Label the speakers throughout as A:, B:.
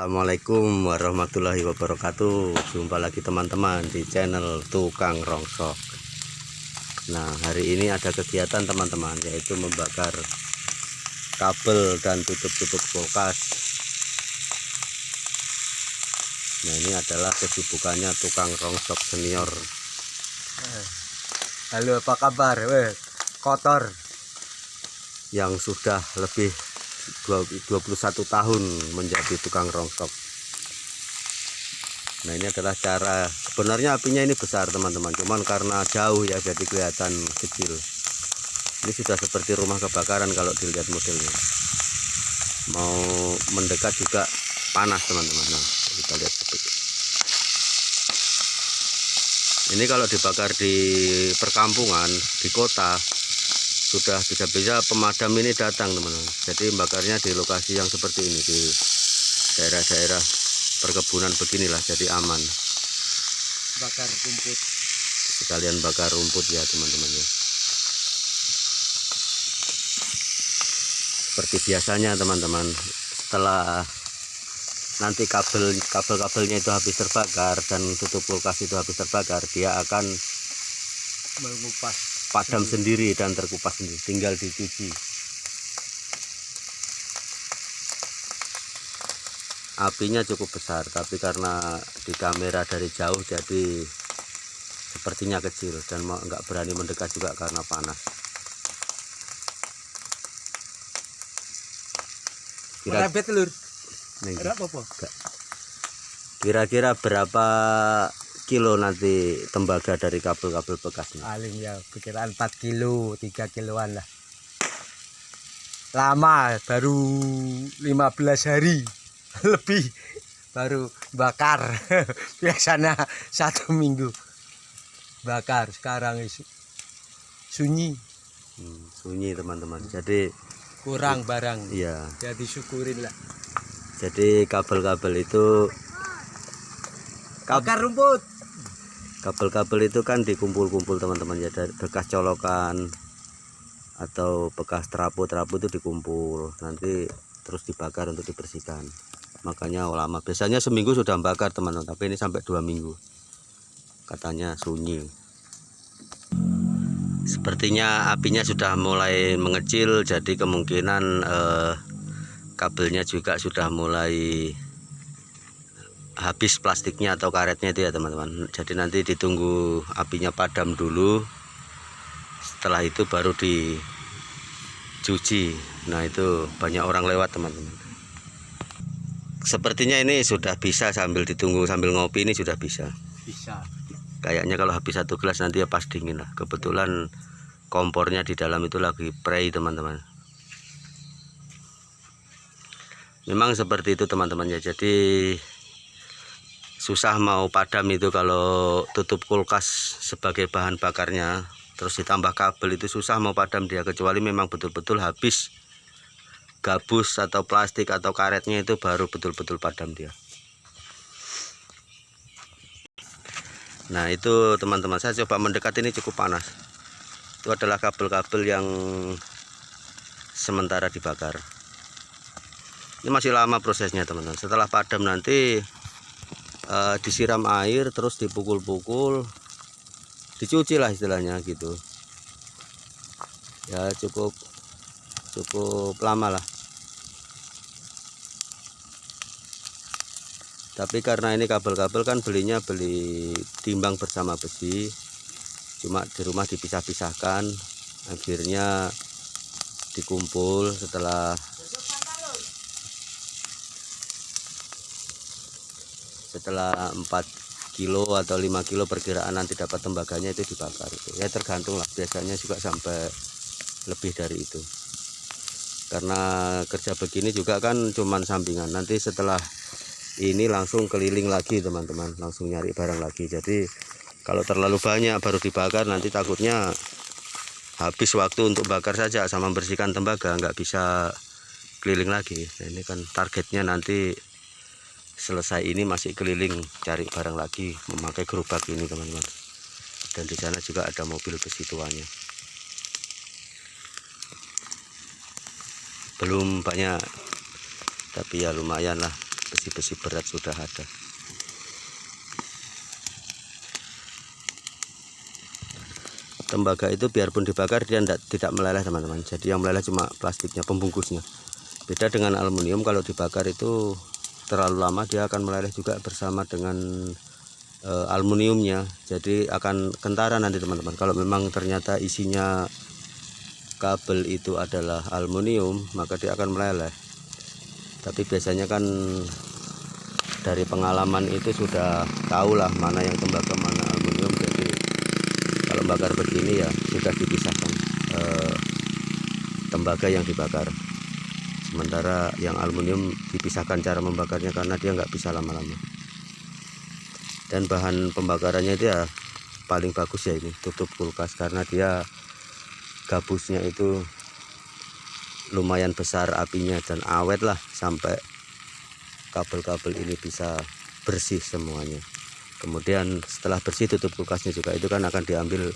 A: Assalamualaikum warahmatullahi wabarakatuh. Jumpa lagi teman-teman di channel Tukang Rongsok. Nah, hari ini ada kegiatan teman-teman, yaitu membakar kabel dan tutup-tutup kulkas. Nah, ini adalah kesibukannya Tukang Rongsok senior.
B: Halo, apa kabar? Kotor
A: Yang sudah lebih 21 tahun menjadi tukang rongsok. Nah, ini adalah cara, sebenarnya apinya ini besar teman-teman, cuman karena jauh ya jadi kelihatan kecil. Ini sudah seperti rumah kebakaran kalau dilihat modelnya. Mau mendekat juga panas teman-teman. Nah, kita lihat seperti ini. Kalau dibakar di perkampungan, di kota, sudah bisa-bisa pemadam ini datang teman-teman. Jadi bakarnya di lokasi yang seperti ini, di daerah-daerah perkebunan beginilah, jadi aman.
B: bakar rumput.
A: Sekalian bakar rumput ya teman-teman ya. Seperti biasanya teman-teman, setelah nanti kabelnya itu habis terbakar dan tutup kulkas itu habis terbakar, dia akan
B: Mengupas
A: padam sendiri dan terkupas sendiri, tinggal dicuci. Apinya cukup besar, tapi karena di kamera dari jauh jadi sepertinya kecil dan nggak berani mendekat juga karena panas. Kira-kira berapa kilo nanti tembaga dari kabel-kabel bekasnya?
B: paling ya perkiraan 4 kilo 3 kiloan lah. Lama, baru 15 hari lebih baru bakar. Biasanya 1 minggu bakar, sekarang sunyi.
A: Sunyi teman-teman, jadi
B: Kurang barang.
A: iya,
B: Ya disyukurin lah.
A: jadi kabel-kabel itu,
B: Bakar rumput.
A: kabel-kabel itu kan dikumpul-kumpul teman-teman ya, dari bekas colokan atau bekas terapu-terapu itu dikumpul, nanti terus dibakar untuk dibersihkan. Makanya lama, biasanya seminggu sudah bakar teman-teman, tapi ini sampai 2 minggu katanya sunyi. Sepertinya apinya sudah mulai mengecil, jadi kemungkinan kabelnya juga sudah mulai habis plastiknya atau karetnya itu ya teman-teman. Jadi nanti ditunggu apinya padam dulu, setelah itu baru dicuci. Nah, itu banyak orang lewat teman-teman. Sepertinya ini sudah bisa, sambil ditunggu sambil ngopi ini sudah bisa.
B: Bisa.
A: Kayaknya kalau habis 1 gelas nanti ya pas dingin lah. Kebetulan kompornya di dalam itu lagi prei teman-teman. Memang seperti itu teman-teman ya. Jadi susah mau padam itu kalau tutup kulkas sebagai bahan bakarnya, terus ditambah kabel, itu susah mau padam dia, kecuali memang betul-betul habis gabus atau plastik atau karetnya, itu baru betul-betul padam dia. Nah, itu teman-teman, saya coba mendekat, ini cukup panas. Itu adalah kabel-kabel yang sementara dibakar. Ini masih lama prosesnya teman-teman. Setelah padam nanti disiram air, terus dipukul-pukul, dicuci lah istilahnya gitu ya. Cukup lama lah, tapi karena ini kabel-kabel kan beli timbang bersama besi, cuma di rumah dipisah-pisahkan, akhirnya dikumpul. Setelah 4 kilo atau 5 kilo perkiraan nanti dapat tembaganya, itu dibakar. Itu ya tergantung lah, biasanya juga sampai lebih dari itu, karena kerja begini juga kan cuman sampingan. Nanti setelah ini langsung keliling lagi teman-teman, langsung nyari barang lagi. Jadi kalau terlalu banyak baru dibakar, nanti takutnya habis waktu untuk bakar saja sama membersihkan tembaga, nggak bisa keliling lagi. Nah, ini kan targetnya nanti selesai ini masih keliling cari barang lagi, memakai gerobak ini teman-teman. Dan di sana juga ada mobil besi tuanya. Belum banyak, tapi ya lumayan lah. besi-besi berat sudah ada. Tembaga itu biarpun dibakar dia tidak meleleh teman-teman, jadi yang meleleh cuma plastiknya, pembungkusnya. Beda dengan aluminium, kalau dibakar itu terlalu lama dia akan meleleh juga bersama dengan aluminiumnya, jadi akan kentara nanti teman-teman. Kalau memang ternyata isinya kabel itu adalah aluminium, maka dia akan meleleh. Tapi biasanya kan dari pengalaman itu sudah tahulah mana yang tembaga mana aluminium, jadi kalau bakar begini ya sudah dipisahkan tembaga yang dibakar, sementara yang aluminium dipisahkan cara membakarnya karena dia nggak bisa lama-lama. Dan bahan pembakarannya itu ya paling bagus ya ini tutup kulkas, karena dia gabusnya itu lumayan besar apinya dan awet lah sampai kabel-kabel ini bisa bersih semuanya. Kemudian setelah bersih tutup kulkasnya juga itu kan akan diambil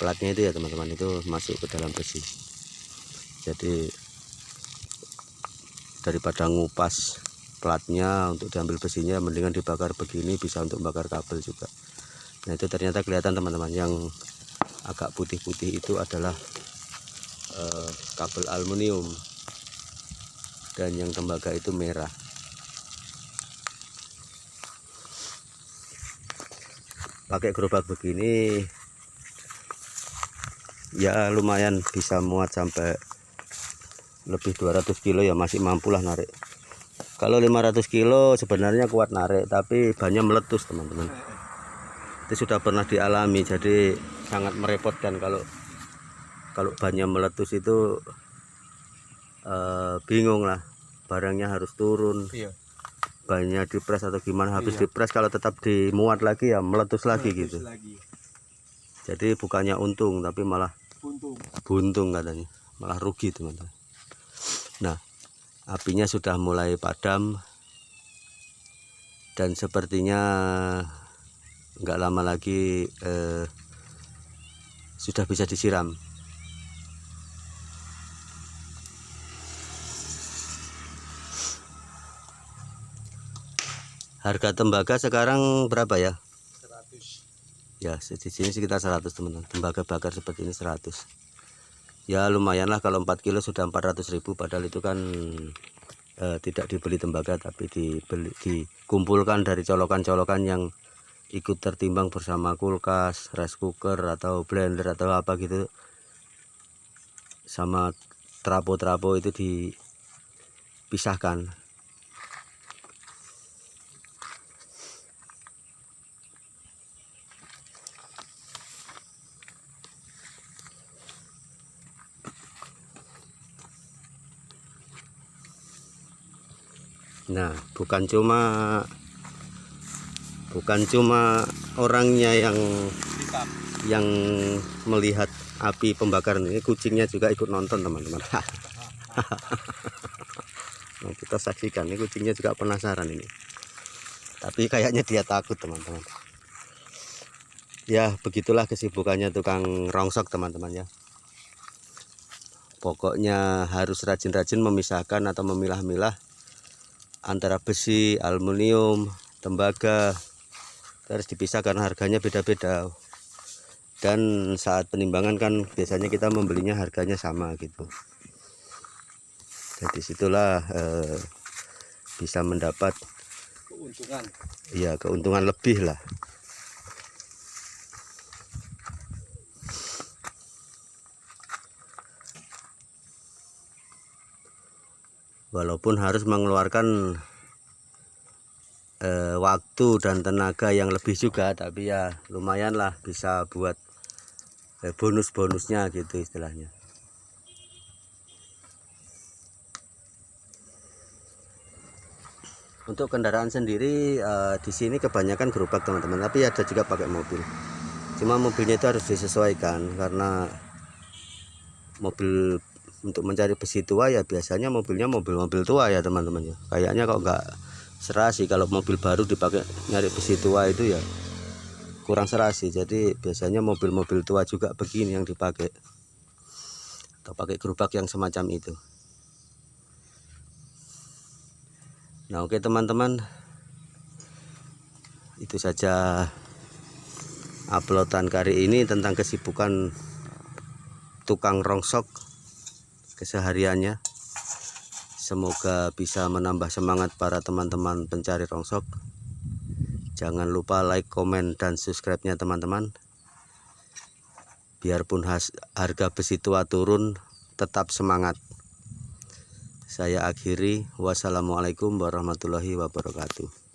A: platnya itu ya teman-teman, itu masuk ke dalam besi. Jadi daripada ngupas platnya untuk diambil besinya, mendingan dibakar begini, bisa untuk bakar kabel juga. Nah itu ternyata kelihatan teman-teman, yang agak putih-putih itu adalah kabel aluminium, dan yang tembaga itu merah. Pakai gerobak begini ya lumayan bisa muat sampai lebih 200 kilo ya, masih mampulah narik. Kalau 500 kilo sebenarnya kuat narik, tapi bannya meletus teman-teman. Itu sudah pernah dialami, jadi sangat merepotkan kalau bannya meletus itu. Bingung lah, barangnya harus turun.
B: Iya.
A: Bannya dipres atau gimana, habis
B: Iya.
A: dipres kalau tetap dimuat lagi ya meletus lagi gitu. Jadi bukannya untung tapi malah buntung katanya, malah rugi teman-teman. Nah apinya sudah mulai padam dan sepertinya nggak lama lagi sudah bisa disiram. Harga tembaga sekarang berapa ya? 100. Ya, di sini sekitar 100 teman-teman. Tembaga bakar seperti ini 100. Ya lumayan lah, kalau 4 kilo sudah 400.000, padahal itu kan tidak dibeli tembaga tapi dikumpulkan dari colokan-colokan yang ikut tertimbang bersama kulkas, rice cooker atau blender atau apa gitu, sama trapo-trapo itu dipisahkan. Nah, bukan cuma orangnya yang melihat api pembakaran ini, kucingnya juga ikut nonton teman-teman. Nah, kita saksikan, ini kucingnya juga penasaran ini. Tapi kayaknya dia takut teman-teman. Ya, begitulah kesibukannya tukang rongsok teman-teman ya. Pokoknya harus rajin-rajin memisahkan atau memilah-milah antara besi, aluminium, tembaga. Harus dipisah karena harganya beda-beda. Dan saat penimbangan kan biasanya kita membelinya harganya sama gitu. Jadi situlah bisa mendapat
B: Keuntungan.
A: Iya, keuntungan lebih lah. Walaupun harus mengeluarkan waktu dan tenaga yang lebih juga, tapi ya lumayan lah, bisa buat bonus-bonusnya gitu istilahnya. Untuk kendaraan sendiri di sini kebanyakan gerobak teman-teman, tapi ada juga pakai mobil. Cuma mobilnya itu harus disesuaikan, karena mobil untuk mencari besi tua ya biasanya mobilnya mobil-mobil tua ya teman-teman ya. Kayaknya kok nggak serasi kalau mobil baru dipakai nyari besi tua itu ya kurang serasi. Jadi biasanya mobil-mobil tua juga begini yang dipakai, atau pakai gerobak yang semacam itu. Nah, oke teman-teman, itu saja uploadan kali ini tentang kesibukan tukang rongsok kesehariannya. Semoga bisa menambah semangat para teman-teman pencari rongsok. Jangan lupa like, komen, dan subscribe-nya teman-teman. Biarpun harga besi tua turun, tetap semangat. Saya akhiri. Wassalamualaikum warahmatullahi wabarakatuh.